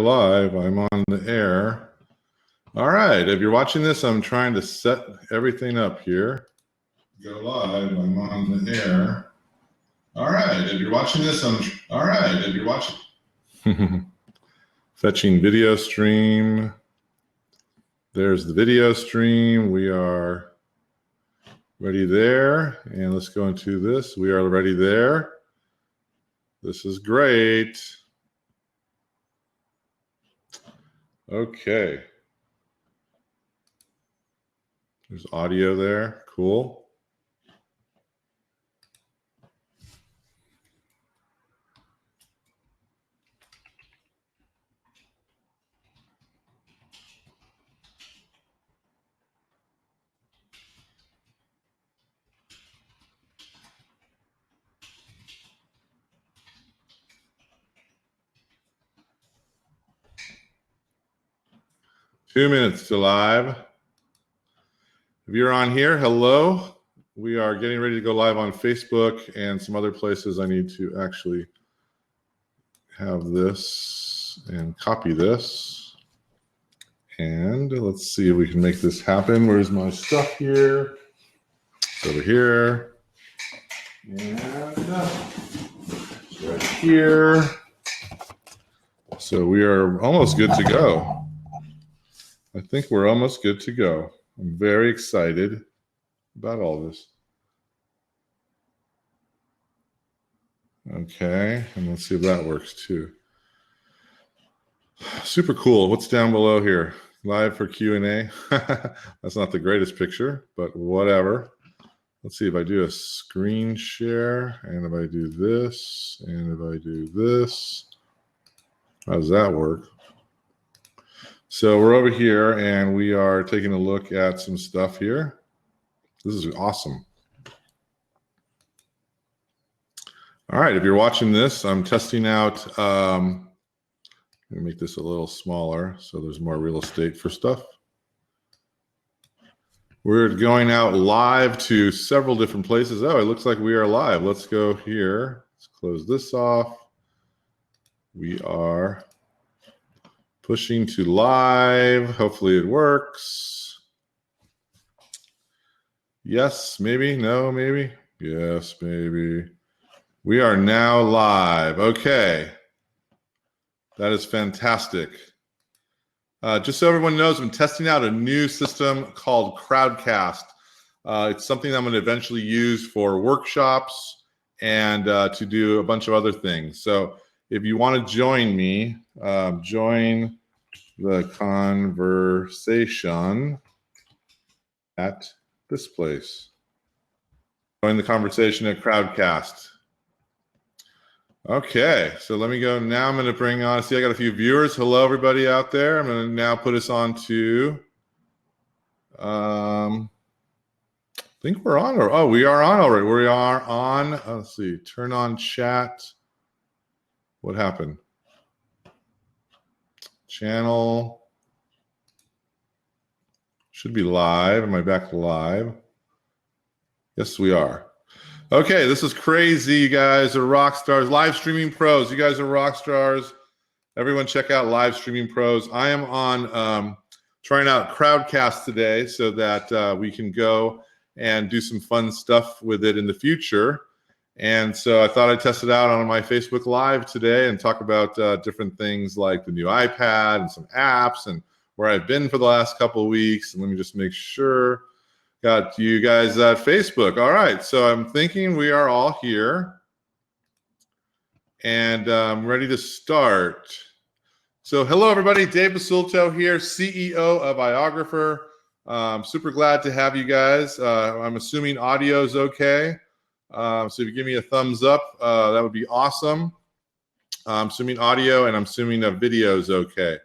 live. I'm on the air. All right. If you're watching this, I'm trying to set everything up here. Go live. I'm on the air. All right. If you're watching this, all right. If you're watching. Fetching video stream. There's the video stream. We are ready there. And let's go into this. We are ready there. This is great. Okay. There's audio there. Cool. Two minutes to live. If you're on here, hello. We are getting ready to go live on Facebook and some other places. I need to actually have this and copy this. And let's see if we can make this happen. Where's my stuff here? It's over here. And it's right here. So we are almost good to go. I think we're almost good to go. I'm very excited about all this. Okay, and let's see if that works too. Super cool. What's down below here? Live for Q&A. That's not the greatest picture, but whatever. Let's see if I do a screen share, and if I do this, and if I do this. How does that work? So we're over here and we are taking a look at some stuff here. This is awesome. All right, if you're watching this, I'm testing out, I'm gonna make this a little smaller so there's more real estate for stuff. We're going out live to several different places. Oh, it looks like we are live. Let's go here. Let's close this off. We are pushing to live. Hopefully it works. Yes, maybe. No, maybe. Yes, maybe. We are now live. Okay. That is fantastic. Just so everyone knows, I'm testing out a new system called Crowdcast. It's something I'm going to eventually use for workshops and to do a bunch of other things. So if you want to join me, join the conversation at this place. Join the conversation at Crowdcast. Okay, so let me go. Now I'm going to bring on, see, I got a few viewers. Hello, everybody out there. I'm going to now put us on to, I think we're on. Oh, we are on already. We are on. Let's see, turn on chat. What happened? Channel. Should be live. Am I back live? Yes, we are. Okay, this is crazy. You guys are rock stars. Live streaming pros. You guys are rock stars. Everyone check out Live Streaming Pros. I am on trying out Crowdcast today so that we can go and do some fun stuff with it in the future. And so I thought I'd test it out on my Facebook Live today and talk about different things like the new iPad and some apps and where I've been for the last couple of weeks. And let me just make sure. Got you guys at Facebook. All right, so I'm thinking we are all here. And I'm ready to start. So hello, everybody. Dave Basulto here, CEO of Iographer. I'm super glad to have you guys. I'm assuming audio is okay. So if you give me a thumbs up, that would be awesome. I'm assuming audio and I'm assuming that video is okay.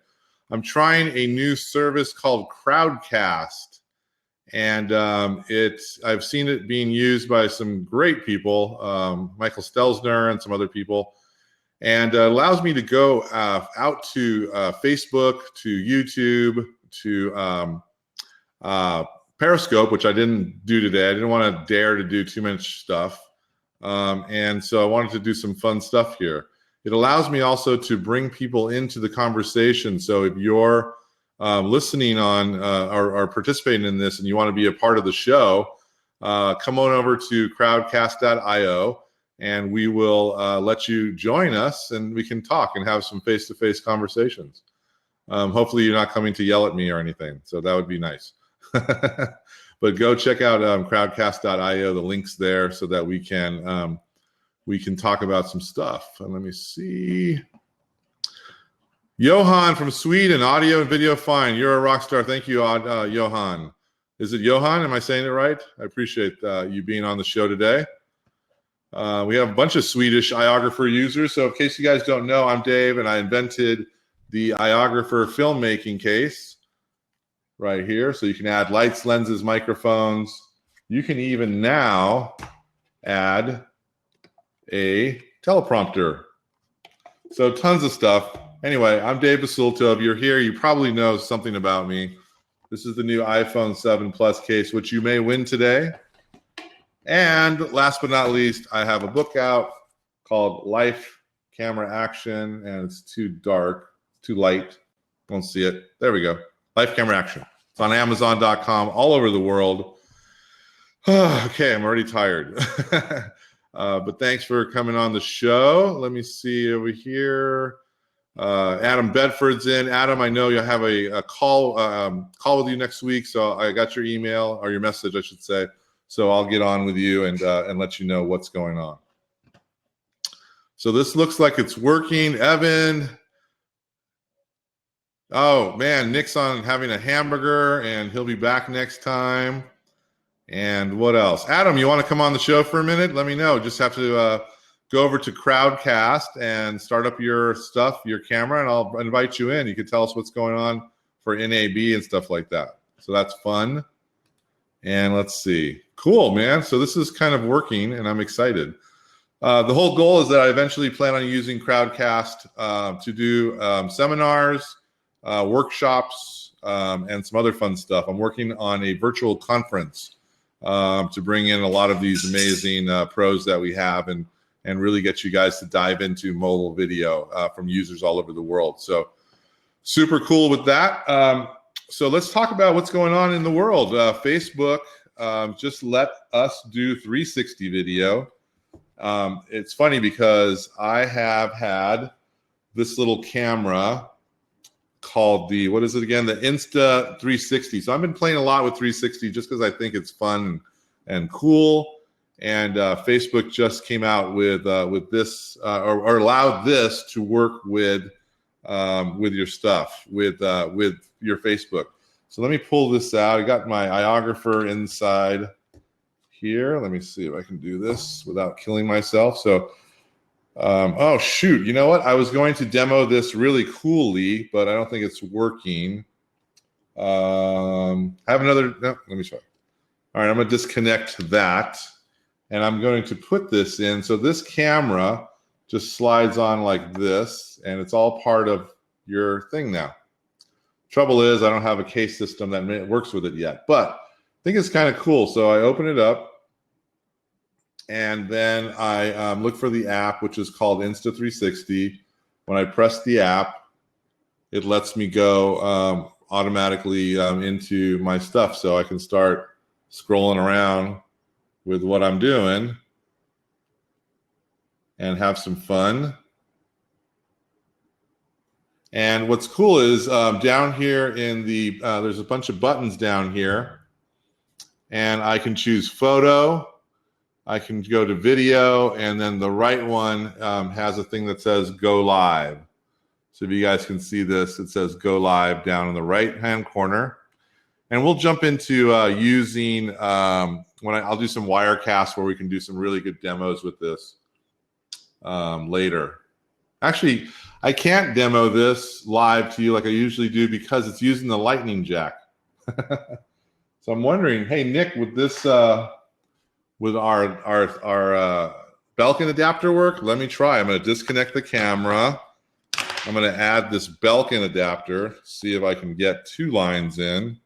I'm trying a new service called Crowdcast. And I've seen it being used by some great people, Michael Stelzner and some other people. And it allows me to go out to Facebook, to YouTube, to Periscope, which I didn't do today. I didn't want to dare to do too much stuff. And so I wanted to do some fun stuff here. it allows me also to bring people into the conversation. So if you're listening on or participating in this and you want to be a part of the show, come on over to crowdcast.io and we will let you join us and we can talk and have some face-to-face conversations. Hopefully you're not coming to yell at me or anything, so that would be nice. But go check out crowdcast.io, the link's there so that we can talk about some stuff. And let me see. Johan from Sweden, audio and video fine. You're a rock star. Thank you, Johan. Is it Johan? Am I saying it right? I appreciate you being on the show today. We have a bunch of Swedish Iographer users. So in case you guys don't know, I'm Dave, and I invented the Iographer filmmaking case right here. So you can add lights, lenses, microphones. You can even now add a teleprompter. So tons of stuff. Anyway, I'm Dave Basulto. If you're here, you probably know something about me. This is the new iPhone 7 Plus case, which you may win today. And last but not least, I have a book out called Life Camera Action, and it's too dark, too light. Don't see it. There we go. Life Camera Action. It's on Amazon.com, all over the world. Okay, I'm already tired. But thanks for coming on the show. Let me see over here. Adam Bedford's in. Adam, I know you'll have a call with you next week, so I got your email, or your message, I should say. So I'll get on with you and let you know what's going on. So this looks like it's working. Evan. Oh, man, Nick's on having a hamburger, and he'll be back next time. And what else? Adam, you want to come on the show for a minute? Let me know. Just have to go over to Crowdcast and start up your stuff, your camera, and I'll invite you in. You can tell us what's going on for NAB and stuff like that. So that's fun. And let's see. Cool, man. So this is kind of working, and I'm excited. The whole goal is that I eventually plan on using Crowdcast to do seminars, workshops, and some other fun stuff. I'm working on a virtual conference to bring in a lot of these amazing pros that we have and really get you guys to dive into mobile video from users all over the world. So super cool with that. So let's talk about what's going on in the world. Facebook just let us do 360 video. It's funny because I have had this little camera called the, what is it again? The Insta 360. So I've been playing a lot with 360 just because I think it's fun and cool. And Facebook just came out with this or allowed this to work with your stuff, with your Facebook. So let me pull this out. I got my Iographer inside here. Let me see if I can do this without killing myself. So, oh shoot, you know what? I was going to demo this really coolly, but I don't think it's working. Have another, no, let me try. All right, I'm gonna disconnect that. And I'm going to put this in. So this camera just slides on like this, and it's all part of your thing now. Trouble is, I don't have a case system that works with it yet, but I think it's kind of cool. So I open it up, and then I look for the app, which is called Insta360. When I press the app, it lets me go automatically into my stuff, so I can start scrolling around with what I'm doing and have some fun. And what's cool is down here in the, there's a bunch of buttons down here, and I can choose photo, I can go to video, and then the right one has a thing that says go live. So if you guys can see this, it says go live down in the right-hand corner. And we'll jump into using, I'll do some Wirecast where we can do some really good demos with this later. Actually, I can't demo this live to you like I usually do because it's using the lightning jack. So I'm wondering, hey, Nick, would this, with our Belkin adapter work? Let me try. I'm going to disconnect the camera. I'm going to add this Belkin adapter, see if I can get 2 lines in.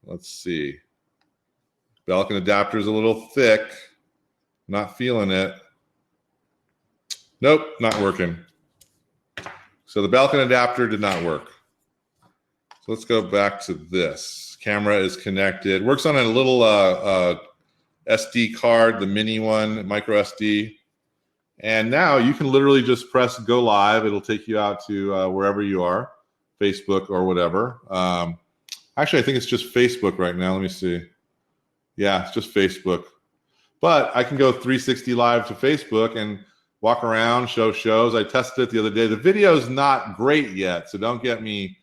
Let's see. Belkin adapter is a little thick. Not feeling it. Nope, not working. So the Belkin adapter did not work. So let's go back to this. Camera is connected. Works on a little SD card, the mini one, micro SD. And now you can literally just press go live. It'll take you out to wherever you are, Facebook or whatever. Actually, I think it's just Facebook right now. Let me see. Yeah, it's just Facebook. But I can go 360 live to Facebook and walk around, show shows. I tested it the other day. The video is not great yet, so don't get me.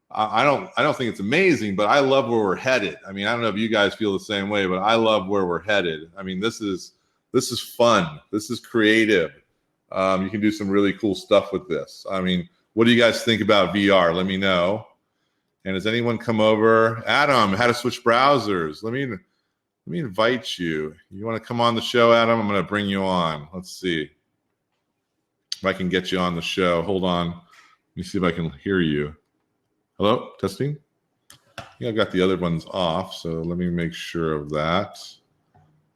I don't think it's amazing, but I love where we're headed. I mean, I don't know if you guys feel the same way, but I love where we're headed. I mean, this is fun. This is creative. You can do some really cool stuff with this. I mean, what do you guys think about VR? Let me know. And has anyone come over? Adam, how to switch browsers. Let me invite you. You want to come on the show, Adam? I'm going to bring you on. Let's see if I can get you on the show. Hold on. Let me see if I can hear you. Hello? Testing? Yeah, I've got the other ones off, so let me make sure of that.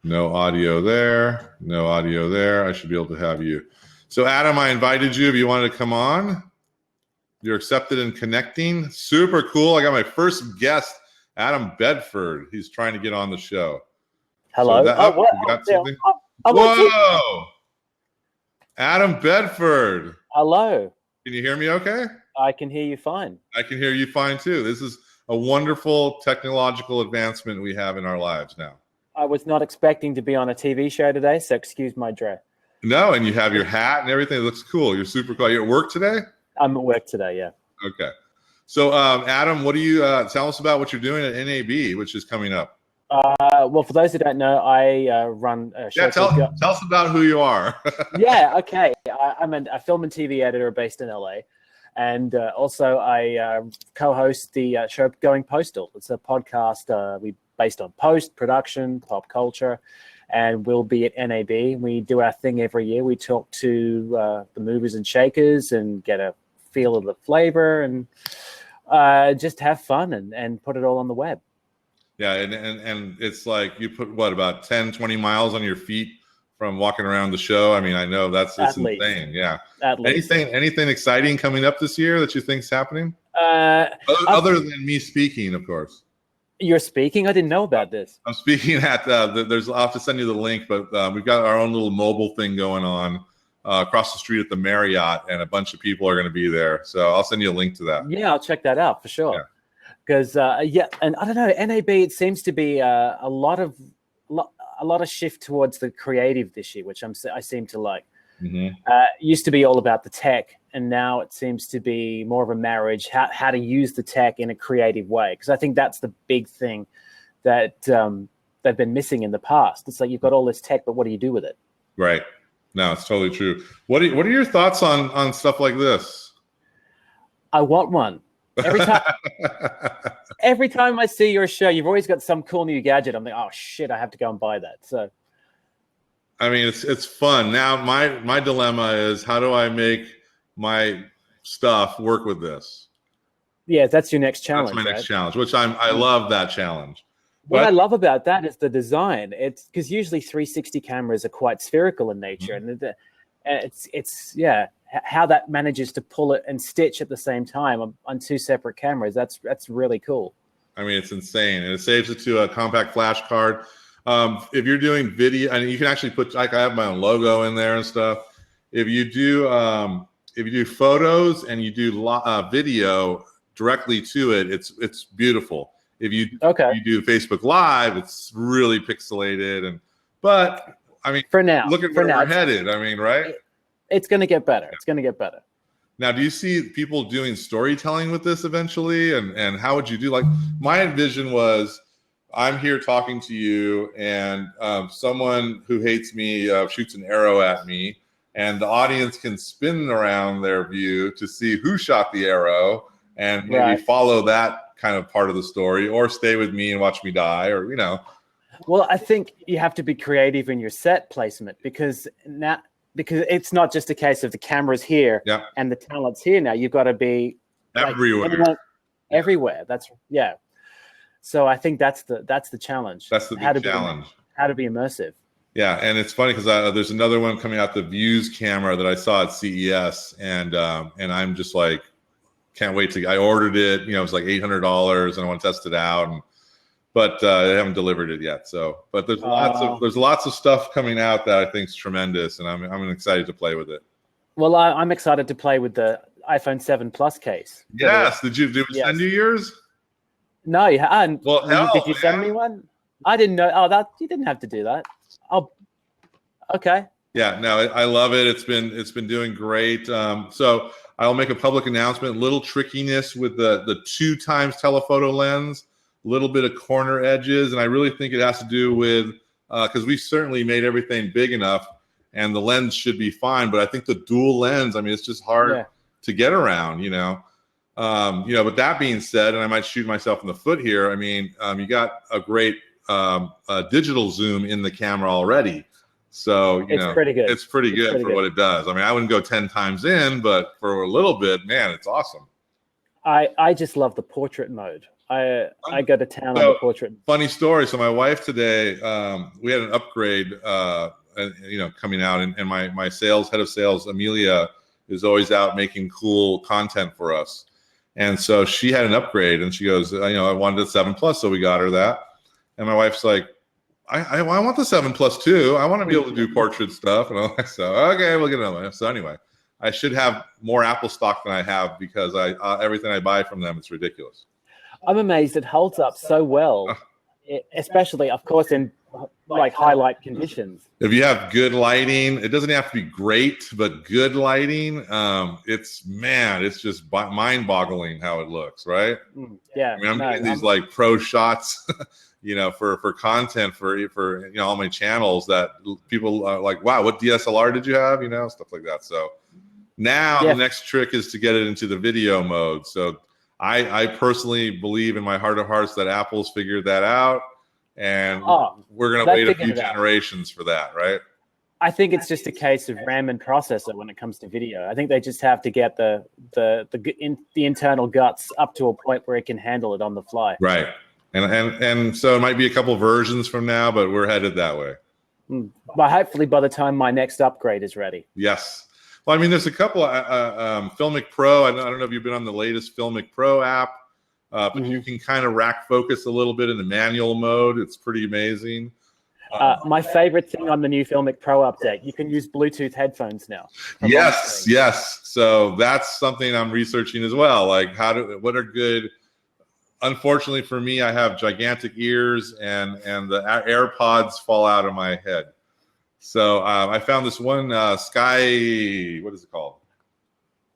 No audio there. No audio there. I should be able to have you. So, Adam, I invited you if you wanted to come on. You're accepted and connecting. Super cool. I got my first guest, Adam Bedford. He's trying to get on the show. Hello. So Whoa. Adam Bedford. Hello. Can you hear me okay? I can hear you fine. I can hear you fine too. This is a wonderful technological advancement we have in our lives now. I was not expecting to be on a TV show today, so excuse my dress. No, and you have your hat and everything. It looks cool. You're super cool. You're at work today? I'm at work today, yeah. Okay. So, Adam, what do you tell us about what you're doing at NAB, which is coming up? Well, for those who don't know, I run a show. Yeah, tell us about who you are. Yeah, okay. I'm a film and TV editor based in LA. And also I co-host the show Going Postal. It's a podcast we based on post-production, pop culture, and we'll be at NAB. We do our thing every year. We talk to the movers and shakers and get a feel of the flavor and just have fun and put it all on the web. Yeah, and it's like you put, what, about 10, 20 miles on your feet from walking around the show? I mean, I know it's insane. Yeah. At least. Anything exciting coming up this year that you think is happening? Other than me speaking, of course. You're speaking? I didn't know about this. I'm speaking at I'll have to send you the link, but we've got our own little mobile thing going on across the street at the Marriott, and a bunch of people are going to be there. So I'll send you a link to that. Yeah, I'll check that out for sure. Because and I don't know, NAB, it seems to be a lot of shift towards the creative this year, which I seem to like. Mm-hmm. Used to be all about the tech, and now it seems to be more of a marriage, how to use the tech in a creative way. Because I think that's the big thing that they've been missing in the past. It's like you've got all this tech, but what do you do with it? Right. No, it's totally true. What are your thoughts on stuff like this? I want one. Every time I see your show, you've always got some cool new gadget. I'm like, oh shit, I have to go and buy that. So, I mean, it's fun. Now, my dilemma is, how do I make my stuff work with this? Yeah, that's your next challenge. That's my next challenge, which I love that challenge. What I love about that is the design. It's because usually 360 cameras are quite spherical in nature, mm-hmm. and it's how that manages to pull it and stitch at the same time on two separate cameras. That's really cool. I mean, it's insane, and it saves it to a compact flash card. If you're doing video, and you can actually put, like, I have my own logo in there and stuff. If you do photos and you do video directly to it, it's beautiful. If you do Facebook Live, it's really pixelated. But I mean, for now, look at where we're headed. I mean, right? It's going to get better. It's going to get better. Now, do you see people doing storytelling with this eventually? And how would you do? Like, my vision was, I'm here talking to you, and someone who hates me shoots an arrow at me, and the audience can spin around their view to see who shot the arrow, and maybe follow that kind of part of the story, or stay with me and watch me die, or, you know. Well, I think you have to be creative in your set placement, because it's not just a case of the camera's here and the talent's here. Now you've got to be everywhere. Everywhere. So I think that's the challenge. That's the big challenge. How to be immersive. Yeah, and it's funny because there's another one coming out, the Views camera that I saw at CES, and I'm just like, can't wait to. I ordered it. You know, it was like $800, and I want to test it out, but they haven't delivered it yet. So, but there's lots of stuff coming out that I think is tremendous, and I'm excited to play with it. Well, I'm excited to play with the iPhone 7 Plus case. Yes, did you send you yours? No, you hadn't. Well, did you send me one? I didn't know. Oh, that you didn't have to do that. Oh, okay. Yeah, no, I love it. It's been doing great. So I'll make a public announcement. Little trickiness with the 2x telephoto lens, a little bit of corner edges, and I really think it has to do with because we certainly made everything big enough, and the lens should be fine. But I think the dual lens, I mean, it's just hard to get around, you know. But that being said, and I might shoot myself in the foot here. I mean, you got a great digital zoom in the camera already, so it's pretty good. It's pretty good for what it does. I mean, I wouldn't go 10 times in, but for a little bit, man, it's awesome. I just love the portrait mode. I go to town on the portrait. Funny story. So my wife today, we had an upgrade, coming out, and my head of sales, Amelia, is always out making cool content for us. And so she had an upgrade, and she goes, I wanted a 7 Plus, so we got her that. And my wife's like, I want the 7 Plus too. I want to be able to do portrait stuff. And I'm like, so okay, we'll get another one. So anyway, I should have more Apple stock than I have because everything I buy from them is ridiculous. I'm amazed it holds up so well, especially, of course, in like highlight conditions. If you have good lighting, it doesn't have to be great, but good lighting, it's just mind-boggling how it looks, right? Yeah. I mean, I'm getting these like pro shots, for content for all my channels that people are like, wow, what DSLR did you have? Stuff like that. So now the next trick is to get it into the video mode. So I personally believe in my heart of hearts that Apple's figured that out. And we're going to wait a few generations for that, right? I think it's just a case of RAM and processor when it comes to video. I think they just have to get the internal guts up to a point where it can handle it on the fly. Right. And so it might be a couple versions from now, but we're headed that way. But hopefully by the time my next upgrade is ready. Yes. Well, I mean, there's a couple Filmic Pro. I don't know if you've been on the latest Filmic Pro app. But you can kind of rack focus a little bit in the manual mode. It's pretty amazing. My favorite thing on the new Filmic Pro update, you can use Bluetooth headphones now. Yes. So that's something I'm researching as well. Like what are good? Unfortunately for me, I have gigantic ears and the AirPods fall out of my head. So I found this one what is it called?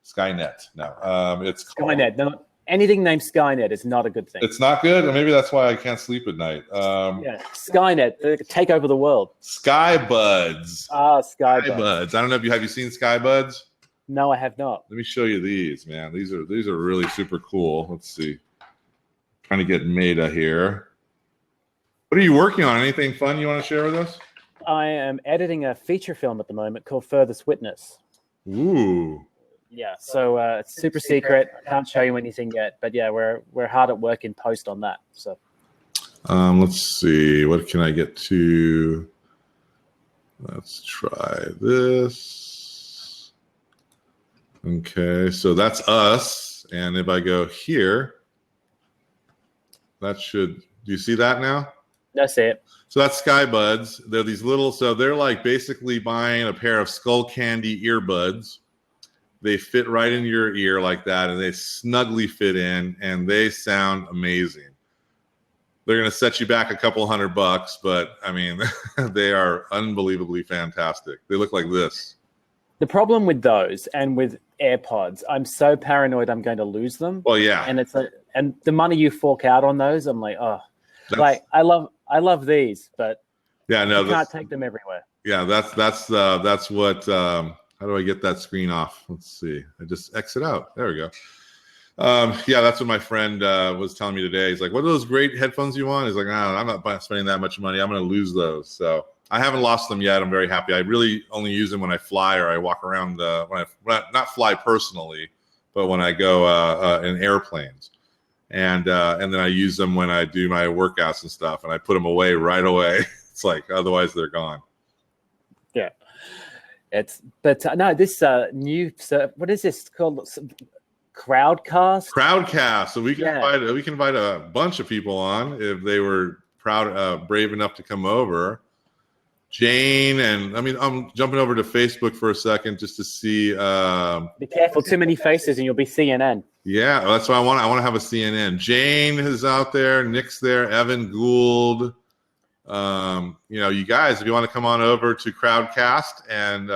Skynet. No, it's Skynet. No. Anything named Skynet is not a good thing. It's not good? Or maybe that's why I can't sleep at night. Skynet, take over the world. Skybuds. Skybuds. I don't know if have you seen Skybuds? No, I have not. Let me show you these, man. These are really super cool. Let's see. Trying to get Meta here. What are you working on? Anything fun you want to share with us? I am editing a feature film at the moment called Furthest Witness. Ooh. Yeah, so it's super secret. I can't show you anything yet, but yeah, we're hard at work in post on that. So, let's see, what can I get to? Let's try this. Okay, so that's us, and if I go here, that should. Do you see that now? That's it. So that's Skybuds. They're these little. So they're like basically buying a pair of Skull Candy earbuds. They fit right in your ear like that, and they snugly fit in, and they sound amazing. They're going to set you back a couple $100, but I mean, they are unbelievably fantastic. They look like this. The problem with those and with AirPods, I'm so paranoid I'm going to lose them. Well, yeah. And and the money you fork out on those, I'm like, I love these, but you can't take them everywhere. Yeah, that's what. How do I get that screen off? Let's see. I just exit out. There we go. That's what my friend was telling me today. He's like, what are those great headphones you want? He's like, I'm not spending that much money. I'm going to lose those. So I haven't lost them yet. I'm very happy. I really only use them when I fly or I walk around, not fly personally, but when I go in airplanes. And then I use them when I do my workouts and stuff, and I put them away right away. It's like, otherwise they're gone. Yeah. But no, this new what is this called? Crowdcast. So we can invite a bunch of people on if they were brave enough to come over. Jane, and I'm jumping over to Facebook for a second just to see. Be careful, too many faces, and you'll be CNN. Yeah, that's what I want. I want to have a CNN. Jane is out there. Nick's there. Evan Gould. You guys, if you want to come on over to Crowdcast and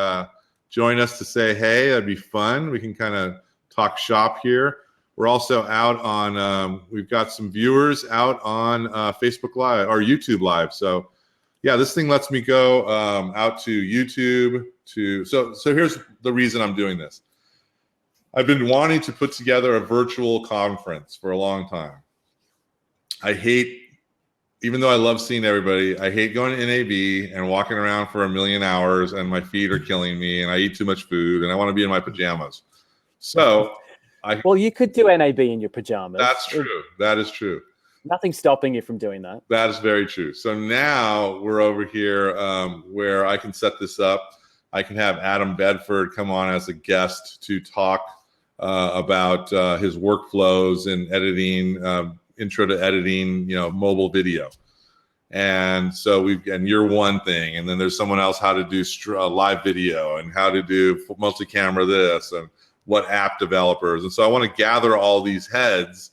join us to say hey, that'd be fun. We can kind of talk shop here. We're also out on. We've got some viewers out on Facebook Live or YouTube Live. So. Yeah, this thing lets me go out to YouTube. So here's the reason I'm doing this. I've been wanting to put together a virtual conference for a long time. Even though I love seeing everybody, I hate going to NAB and walking around for a million hours and my feet are killing me and I eat too much food and I want to be in my pajamas. So you could do NAB in your pajamas. That's true. That is true. Nothing's stopping you from doing that. That is very true. So now we're over here where I can set this up. I can have Adam Bedford come on as a guest to talk about his workflows in editing, intro to editing, mobile video. And so you're one thing, and then there's someone else how to do live video and how to do multi-camera this and what app developers. And so I want to gather all these heads.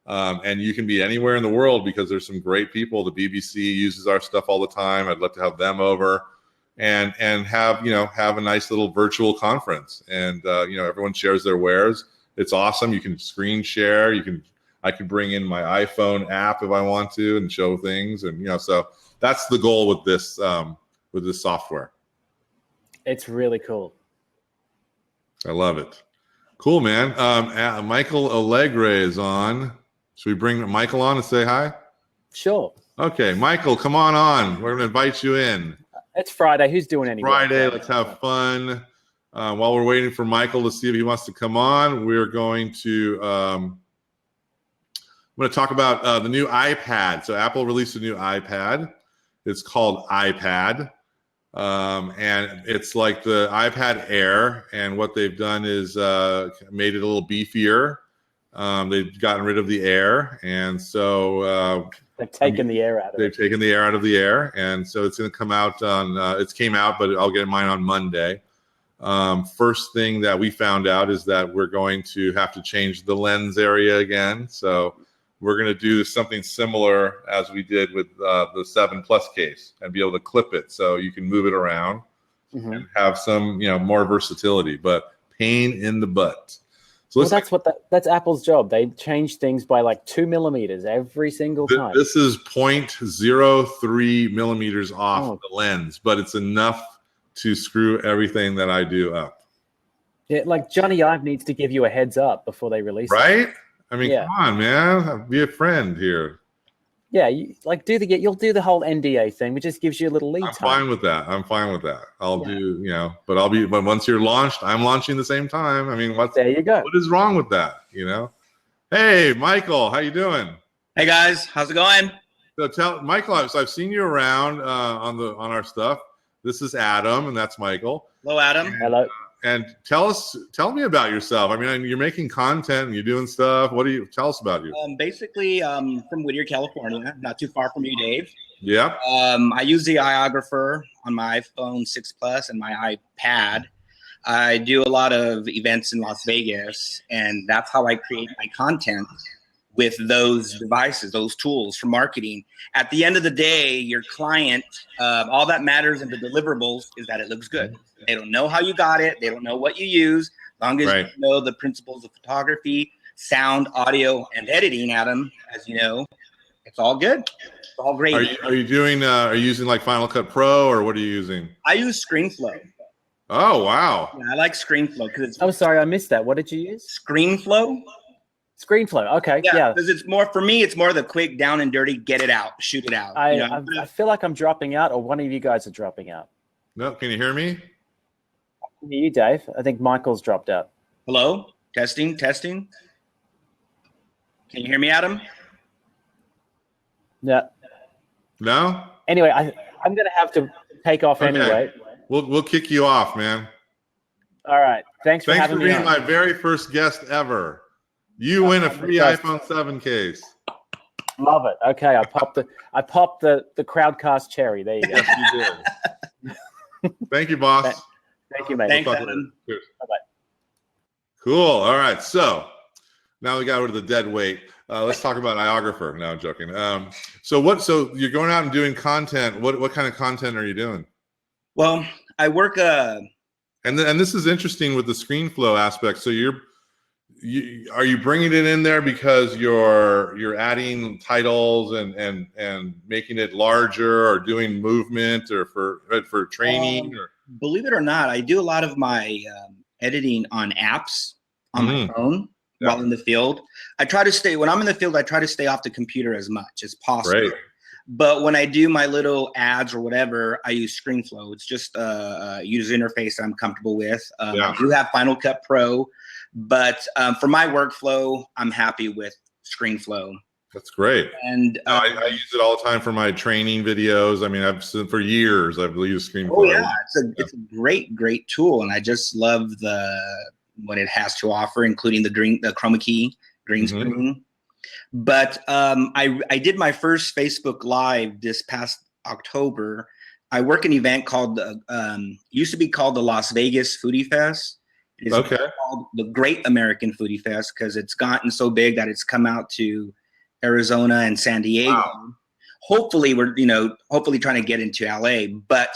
And you can be anywhere in the world because there's some great people. The BBC uses our stuff all the time. I'd love to have them over and have a nice little virtual conference. And everyone shares their wares. It's awesome. You can screen share. I can bring in my iPhone app if I want to and show things. And so that's the goal with this software. It's really cool. I love it. Cool, man. Michael Allegre is on. Should we bring Michael on and say hi? Sure. Okay, Michael, come on. We're going to invite you in. It's Friday. Who's doing anything? Friday. Let's have fun. While we're waiting for Michael to see if he wants to come on, we're going to I'm going to talk about the new iPad. So Apple released a new iPad. It's called iPad. And it's like the iPad Air. And what they've done is made it a little beefier. They've gotten rid of the Air, and so they've taken the air out of it. They've taken the air out of the Air, and so it's going to come out on. It came out, but I'll get mine on Monday. First thing that we found out is that we're going to have to change the lens area again. So we're going to do something similar as we did with the 7 Plus case, and be able to clip it so you can move it around and have some more versatility. But pain in the butt. So that's Apple's job. They change things by like 2 millimeters every single time. This is 0.03 millimeters off the lens, but it's enough to screw everything that I do up. Yeah, like Johnny Ive needs to give you a heads up before they release it. Right? I mean, come on, man. Be a friend here. Yeah, you'll do the whole NDA thing, which just gives you a little lead time. I'm fine with that. But once you're launched, I'm launching the same time. I mean, there you go. What is wrong with that? Hey, Michael, how you doing? Hey guys, how's it going? So tell Michael, I've seen you around on our stuff. This is Adam, and that's Michael. Hello, Adam. Hello. And tell me about yourself. I mean, you're making content and you're doing stuff. Tell us about you? Basically, from Whittier, California, not too far from you, Dave. Yeah. I use the Iographer on my iPhone 6 Plus and my iPad. I do a lot of events in Las Vegas, and that's how I create my content with those devices, those tools for marketing. At the end of the day, your client, all that matters in the deliverables is that it looks good. They don't know how you got it. They don't know what you use. As long as you know the principles of photography, sound, audio, and editing, Adam, as you know, it's all good. It's all great. Are you using like Final Cut Pro, or what are you using? I use ScreenFlow. Oh, wow. Yeah, I like ScreenFlow because it's. Oh, sorry, I missed that. What did you use? ScreenFlow. ScreenFlow. Okay. Yeah. Because it's more, for me, it's more the quick, down and dirty, get it out, shoot it out. I feel like I'm dropping out, or one of you guys are dropping out. No, can you hear me? I can hear you, Dave. I think Michael's dropped out. Hello? Testing. Can you hear me, Adam? Yeah. No? Anyway, I'm going to have to take off anyway. we'll kick you off, man. All right. Thanks for having me being on. my very first guest ever. You win a free iPhone 7 case. Love it. Okay, I popped the Crowdcast cherry. There you go. You do. Thank you, boss. Thank you, mate. Thanks, We'll Evan. Cheers. Bye-bye. Cool. All right. So now we got rid of the dead weight. Let's talk about Iographer. No, I'm joking. So you're going out and doing content. What kind of content are you doing? Well, I work and this is interesting with the ScreenFlow aspect. So are you bringing it in there because you're adding titles and making it larger, or doing movement, or for training? Believe it or not, I do a lot of my editing on apps on my phone while in the field. When I'm in the field, I try to stay off the computer as much as possible. Right. But when I do my little ads or whatever, I use ScreenFlow. It's just a user interface that I'm comfortable with. I do have Final Cut Pro, but for my workflow, I'm happy with ScreenFlow. That's great. And I use it all the time for my training videos. I mean, for years I've used ScreenFlow. Oh yeah, it's a great tool, and I just love what it has to offer, including the chroma key green screen. But I did my first Facebook Live this past October. I work an event called used to be called the Las Vegas Foodie Fest. It is called the Great American Foodie Fest because it's gotten so big that it's come out to Arizona and San Diego. Wow. Hopefully we're trying to get into LA. But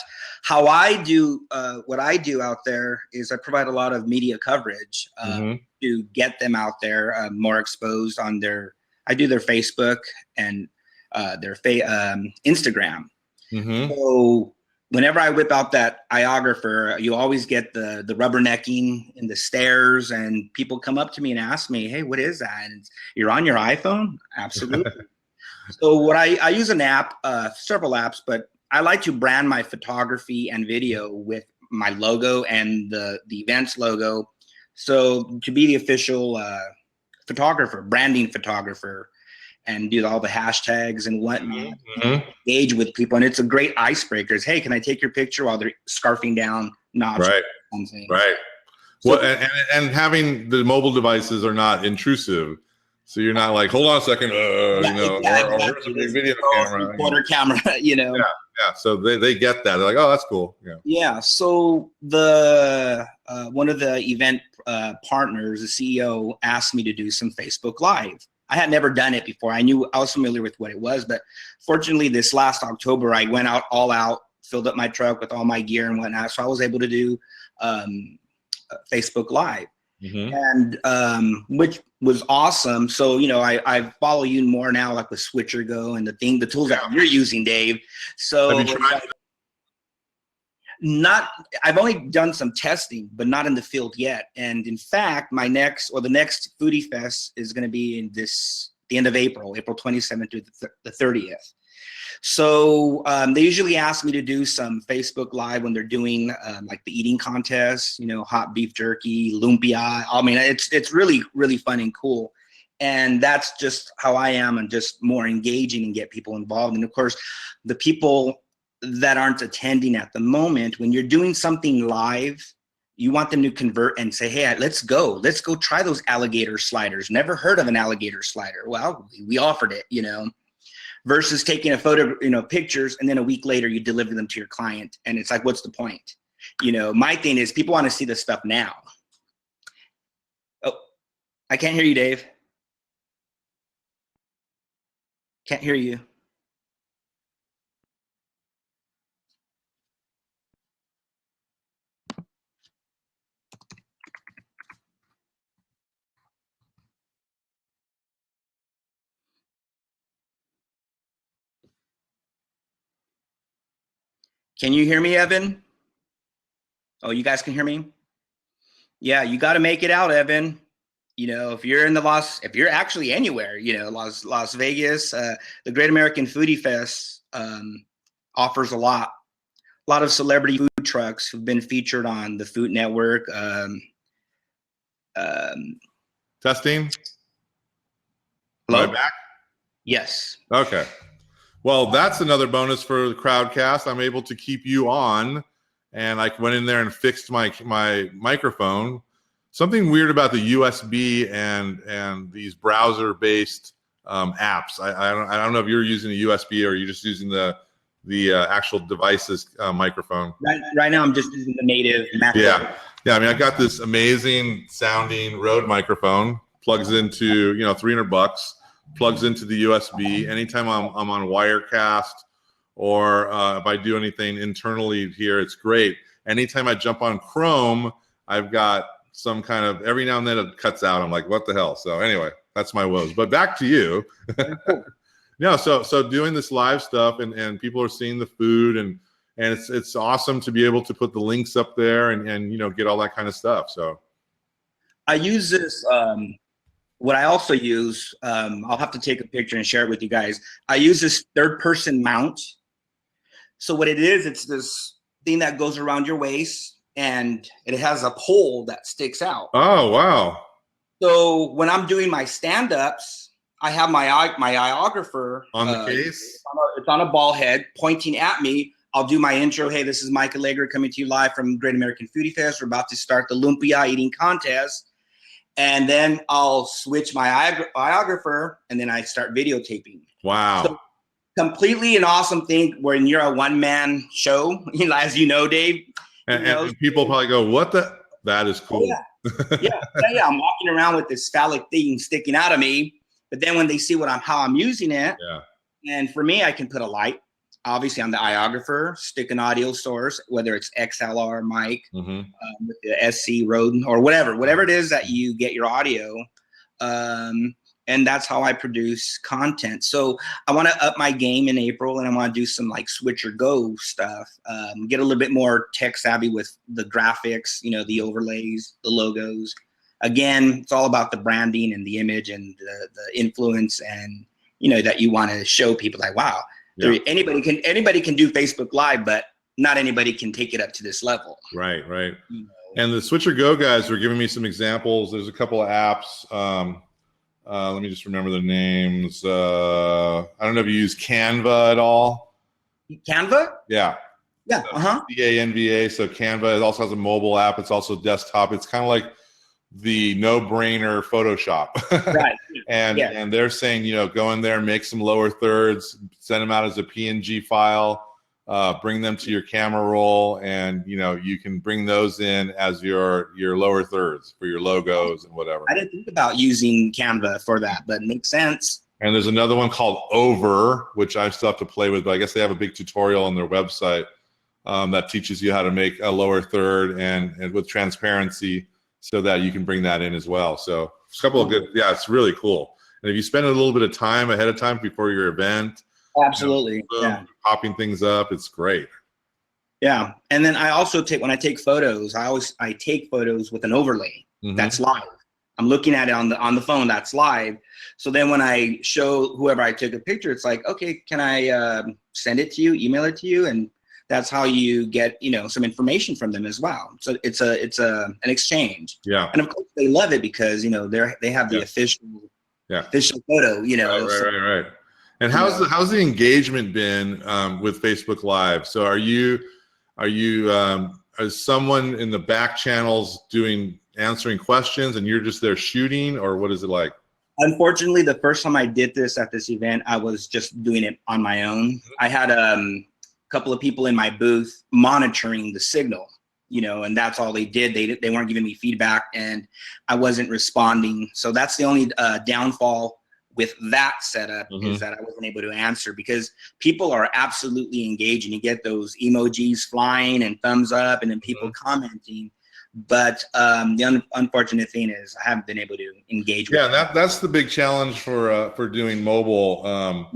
how I do what I do out there is I provide a lot of media coverage to get them out there more exposed on I do their Facebook and their Instagram. So whenever I whip out that Iographer, you always get the rubbernecking and the stares, and people come up to me and ask me, "Hey, what is that? And you're on your iPhone?" Absolutely. So what I use an app, several apps, but I like to brand my photography and video with my logo and the event's logo. So to be the official branding photographer, and do all the hashtags and whatnot, engage with people. And it's a great icebreaker. Hey, can I take your picture while they're scarfing down knobs? Right. Well, and having the mobile devices are not intrusive. So you're not like, hold on a second, or here's a video camera. Quarter camera, Yeah. So they get that. They're like, oh, that's cool. Yeah. So the one of the event partners, the CEO, asked me to do some Facebook Live. I had never done it before. I was familiar with what it was, but fortunately this last October, I went all out, filled up my truck with all my gear and whatnot. So I was able to do Facebook Live, and which was awesome. So, I follow you more now, like with Switcher Go and the tools that you're using, Dave. So have you tried? I've only done some testing, but not in the field yet. And in fact, the next Foodie Fest is going to be the end of April 27th to the 30th. So they usually ask me to do some Facebook Live when they're doing like the eating contests, hot beef jerky, lumpia. I mean, it's really, really fun and cool. And that's just how I am, and just more engaging and get people involved. And of course, the people that aren't attending at the moment, when you're doing something live, you want them to convert and say, hey, let's go try those alligator sliders. Never heard of an alligator slider. Well, we offered it, versus taking a photo, pictures, and then a week later you deliver them to your client. And it's like, what's the point? My thing is people want to see this stuff now. Oh, I can't hear you, Dave. Can't hear you. Can you hear me, Evan? Oh, you guys can hear me? Yeah, you got to make it out, Evan. If you're if you're actually anywhere, Las Vegas, the Great American Foodie Fest offers a lot of celebrity food trucks who've been featured on the Food Network. Testing. Hello? Am I back? Yes. Okay. Well, that's another bonus for the Crowdcast. I'm able to keep you on and I went in there and fixed my microphone. Something weird about the USB and these browser-based apps. I don't know if you're using a USB or you're just using the actual device's microphone. Right now, I'm just using the native Mac. Yeah. I mean, I got this amazing sounding Rode microphone. Plugs into $300. Plugs into the USB. Anytime I'm on Wirecast or if I do anything internally here, it's great. Anytime I jump on Chrome, I've got some kind of, every now and then it cuts out. I'm like, what the hell? So anyway, that's my woes. But back to you. So doing this live stuff and people are seeing the food and it's awesome to be able to put the links up there and get all that kind of stuff. So I use this. What I also use, I'll have to take a picture and share it with you guys. I use this third-person mount. So what it is, it's this thing that goes around your waist, and it has a pole that sticks out. Oh, wow. So when I'm doing my stand-ups, I have my Iographer. On the case? It's on a ball head pointing at me. I'll do my intro. Hey, this is Mike Allegra coming to you live from Great American Foodie Fest. We're about to start the Lumpia eating contest. And then I'll switch my Iographer, and then I start videotaping. Wow. So, completely an awesome thing when you're a one-man show, as you know, Dave. And people probably go, what the? That is cool. Oh, yeah. yeah. I'm walking around with this phallic thing sticking out of me. But then when they see how I'm using it, and for me, I can put a light, obviously on the Iographer, stick an audio source, whether it's XLR mic, with the SC Rode or whatever it is that you get your audio. And that's how I produce content. So I want to up my game in April, and I want to do some like switch or go stuff, get a little bit more tech savvy with the graphics, the overlays, the logos. Again, it's all about the branding and the image and the influence, and that you want to show people like, wow, anybody can do Facebook Live, but not anybody can take it up to this level. Right. And the Switch or Go guys are giving me some examples. There's a couple of apps. Let me just remember the names. I don't know if you use Canva at all. Canva? Yeah. Canva. So Canva, it also has a mobile app. It's also desktop. It's kind of like the no-brainer Photoshop. Right. And they're saying, go in there, make some lower thirds, send them out as a PNG file, bring them to your camera roll, and you can bring those in as your lower thirds for your logos and whatever. I didn't think about using Canva for that, but it makes sense. And there's another one called Over, which I still have to play with, but I guess they have a big tutorial on their website that teaches you how to make a lower third and with transparency, so that you can bring that in as well. So a couple of good, it's really cool. And if you spend a little bit of time ahead of time before your event, absolutely, popping things up, it's great. Yeah, and then I also when I take photos, I take photos with an overlay that's live. I'm looking at it on the phone, that's live. So then when I show whoever I took a picture, it's like, okay, can I send it to you, email it to you, and that's how you get some information from them as well. So it's an exchange. Yeah. And of course they love it because they have the official photo. Right. And how's the engagement been with Facebook Live? So are you is someone in the back channels answering questions and you're just there shooting, or what is it like? Unfortunately, the first time I did this at this event, I was just doing it on my own. I had couple of people in my booth monitoring the signal, and that's all they did. They weren't giving me feedback, and I wasn't responding. So that's the only downfall with that setup, is that I wasn't able to answer, because people are absolutely engaging. You get those emojis flying and thumbs up, and then people commenting. But the unfortunate thing is I haven't been able to engage with them. That's the big challenge for doing mobile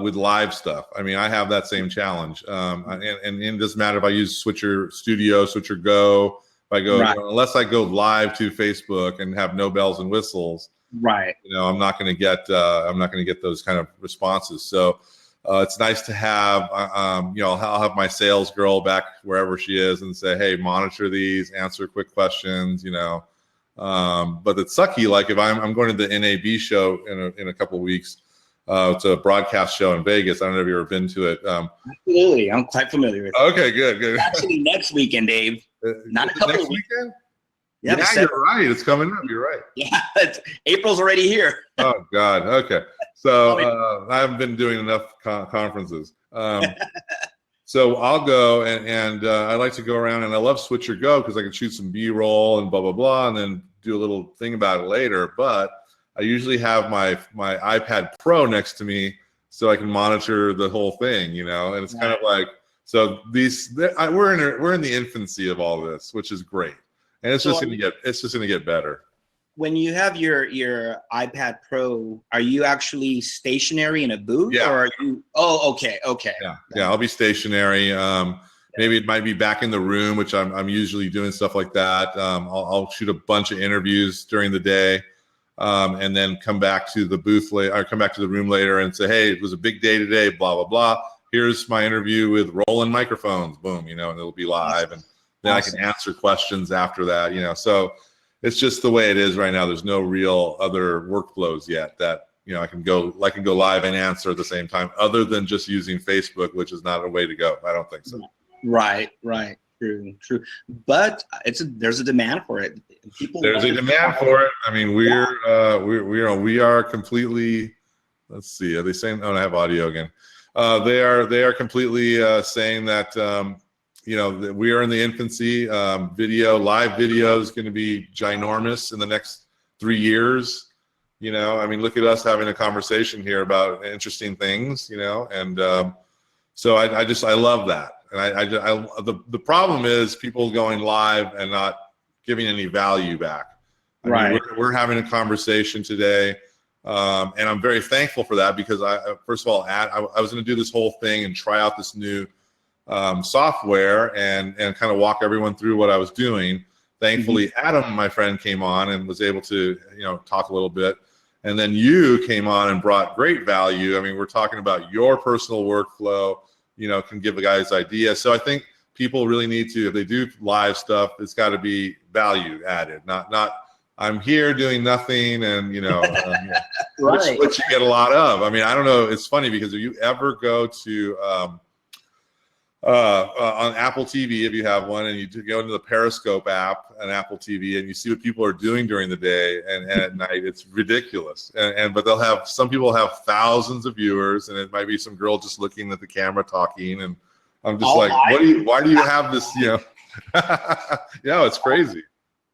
with live stuff. I mean, I have that same challenge. And it doesn't matter if I use Switcher Studio, Switcher Go, if I go, unless I go live to Facebook and have no bells and whistles, right? I'm not going to get those kind of responses. So it's nice to have, I'll have my sales girl back wherever she is and say, hey, monitor these, answer quick questions, but it's sucky. Like if I'm going to the NAB show in a couple of weeks, It's a broadcast show in Vegas. I don't know if you've ever been to it. Absolutely, I'm quite familiar with it. Okay, good. Actually, next weekend, Dave. Not a couple next of weeks. weekend. Yeah, You're right. It's coming up. You're right. Yeah, April's already here. Oh God. Okay. So I haven't been doing enough conferences. So I'll go and I like to go around, and I love Switch or Go because I can shoot some B-roll and blah blah blah, and then do a little thing about it later. But I usually have my iPad Pro next to me so I can monitor the whole thing, you know. And it's kind of like, so we're in the infancy of all this, which is great, and it's just gonna get better. When you have your iPad Pro, are you actually stationary in a booth? Yeah. Or are you? Oh, okay. Yeah, I'll be stationary. Maybe it might be back in the room, which I'm usually doing stuff like that. I'll shoot a bunch of interviews during the day, and then come back to the booth later, or come back to the room later and say, hey, it was a big day today, blah blah blah. Here's my interview with Roland microphones, boom, you know, and it'll be live, and then I can answer questions after that, you know. So it's just the way it is right now. There's no real other workflows yet that, you know, I can go live and answer at the same time, other than just using Facebook, which is not a way to go. I don't think so. Right. True. But there's a demand for it. There's a demand for it. I mean, we are completely. Let's see. Are they saying? Oh, I have audio again. They are completely saying that. You know, we are in the infancy. Live video is going to be ginormous in the next 3 years. You know, I mean, look at us having a conversation here about interesting things, you know, and so I love that. And the problem is people going live and not giving any value back. I mean, we're having a conversation today, and I'm very thankful for that, because first of all, I was going to do this whole thing and try out this new software and kind of walk everyone through what I was doing. Thankfully, Adam, my friend, came on and was able to, you know, talk a little bit. And then you came on and brought great value. I mean, we're talking about your personal workflow, you know, can give the guys ideas. So I think people really need to, if they do live stuff, it's got to be value added, not I'm here doing nothing and, you know, which you get a lot of. I mean, I don't know. It's funny because if you ever go to on Apple TV, if you have one, and you go into the Periscope app on Apple TV and you see what people are doing during the day and at night, it's ridiculous. But some people have thousands of viewers, and it might be some girl just looking at the camera talking, and I'm just why do you have this, you know? Yeah, it's crazy.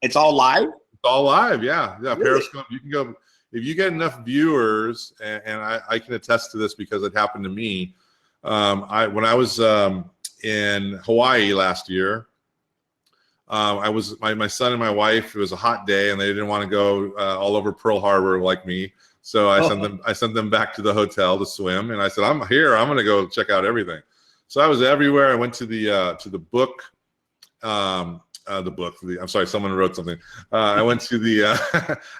It's all live? It's all live, yeah. Really? Periscope, you can go, if you get enough viewers, and I can attest to this because it happened to me. When I was in Hawaii last year, I was my son and my wife. It was a hot day, and they didn't want to go all over Pearl Harbor like me. So I sent them back to the hotel to swim, and I said, I'm here. I'm going to go check out everything. So I was everywhere. I went to the book. I'm sorry, someone wrote something. I went to the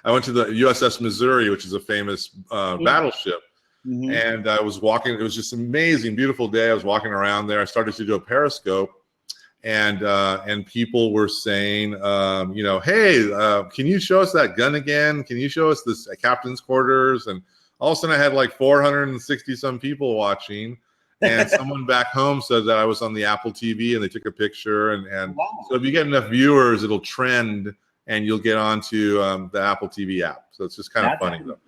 USS Missouri, which is a famous battleship. And I was walking. It was just an amazing, beautiful day. I was walking around there. I started to do a Periscope, and people were saying, you know, hey, can you show us that gun again? Can you show us this captain's quarters? And all of a sudden, I had like 460 some people watching. And someone back home said that I was on the Apple TV, and they took a picture. And so if you get enough viewers, it'll trend, and you'll get onto the Apple TV app. So it's just kind of funny, though.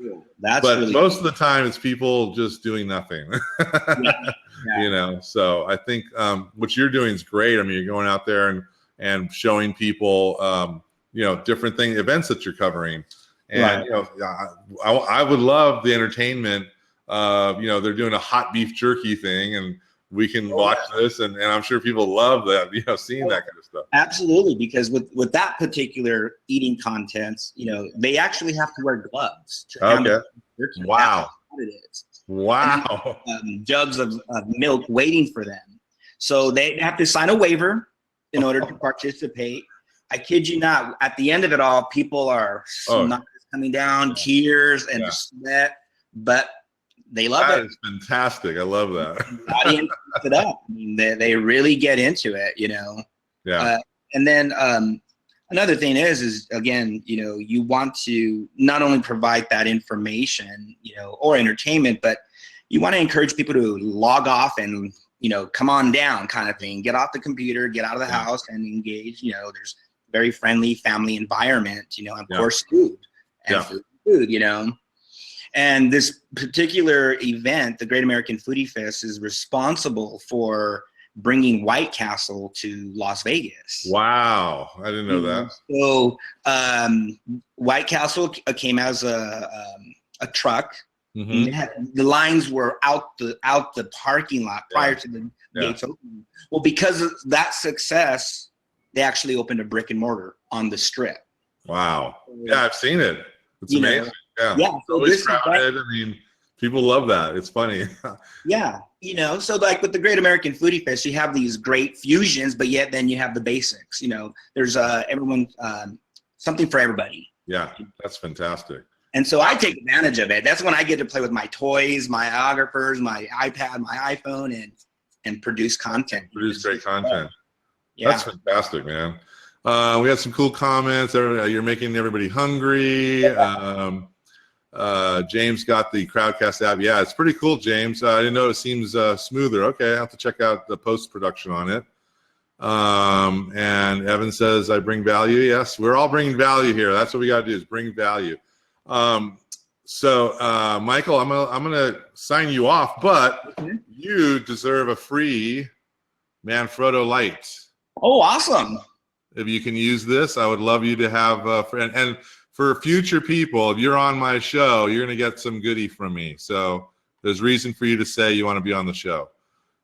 But really most of the time, it's people just doing nothing. You know, so I think what you're doing is great. I mean, you're going out there and showing people, you know, different events that you're covering. And, you know, I would love the entertainment. You know, they're doing a hot beef jerky thing, and we can watch this, and I'm sure people love that, you know, seeing that kind of stuff. Absolutely, because with that particular eating contents, you know, they actually have to wear gloves to handle jerky. Wow. That's what it is. Wow. And, jugs of milk waiting for them. So they have to sign a waiver in order to participate. I kid you not, at the end of it all, people are coming down, tears and sweat, but they love it. That is fantastic. I love that. The audience picks it up. I mean, they really get into it, you know. Yeah. And then Another thing is again, you know, you want to not only provide that information, you know, or entertainment, but you want to encourage people to log off and, you know, come on down kind of thing. Get off the computer, get out of the house and engage. You know, there's very friendly family environment, you know, of course, food and food, you know. And this particular event, the Great American Foodie Fest, is responsible for bringing White Castle to Las Vegas. Wow, I didn't know that. So White Castle came as a truck. The lines were out the parking lot prior to the gates opening. Well, because of that success, they actually opened a brick and mortar on the Strip. Wow. Yeah, I've seen it. It's amazing. Yeah. So always crowded. I mean, people love that. It's funny. Yeah. You know, so like with the Great American Foodie Fest, you have these great fusions, but yet then you have the basics. You know, there's something for everybody. Yeah, that's fantastic. And so I take advantage of it. That's when I get to play with my toys, my Iographers, my iPad, my iPhone, and produce content. Produce great content. Yeah. That's fantastic, man. We had some cool comments. You're making everybody hungry. James got the Crowdcast app. Yeah, it's pretty cool, James. I didn't know it seems smoother. Okay, I have to check out the post-production on it. And Evan says, I bring value. Yes, we're all bringing value here. That's what we got to do, is bring value. So Michael, I'm gonna sign you off, but you deserve a free Manfrotto light. Oh, awesome. If you can use this, I would love you to have and for future people, if you're on my show, you're gonna get some goodie from me. So there's reason for you to say you want to be on the show.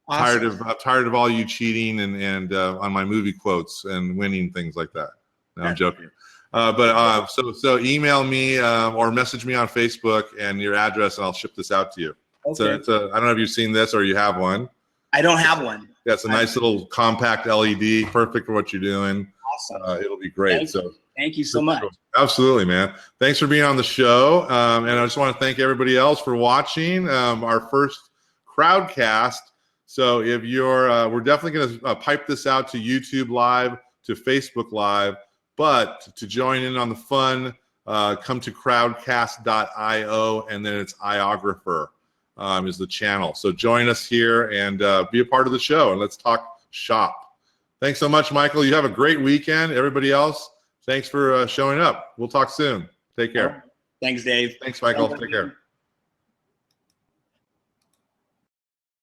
Awesome. Tired of all you cheating and on my movie quotes and winning things like that. No, I'm joking. So email me or message me on Facebook and your address, and I'll ship this out to you. Okay. So I don't know if you've seen this or you have one. I don't have one. Yeah, it's a nice little compact LED, perfect for what you're doing. Awesome. It'll be great. Thank you so much. Absolutely, man. Thanks for being on the show. And I just want to thank everybody else for watching our first Crowdcast. So if you're, we're definitely going to pipe this out to YouTube Live, to Facebook Live. But to join in on the fun, come to crowdcast.io, and then it's Iographer is the channel. So join us here and be a part of the show, and let's talk shop. Thanks so much, Michael. You have a great weekend. Everybody else, thanks for showing up. We'll talk soon. Take care. Thanks, Dave. Thanks, Michael. Take care.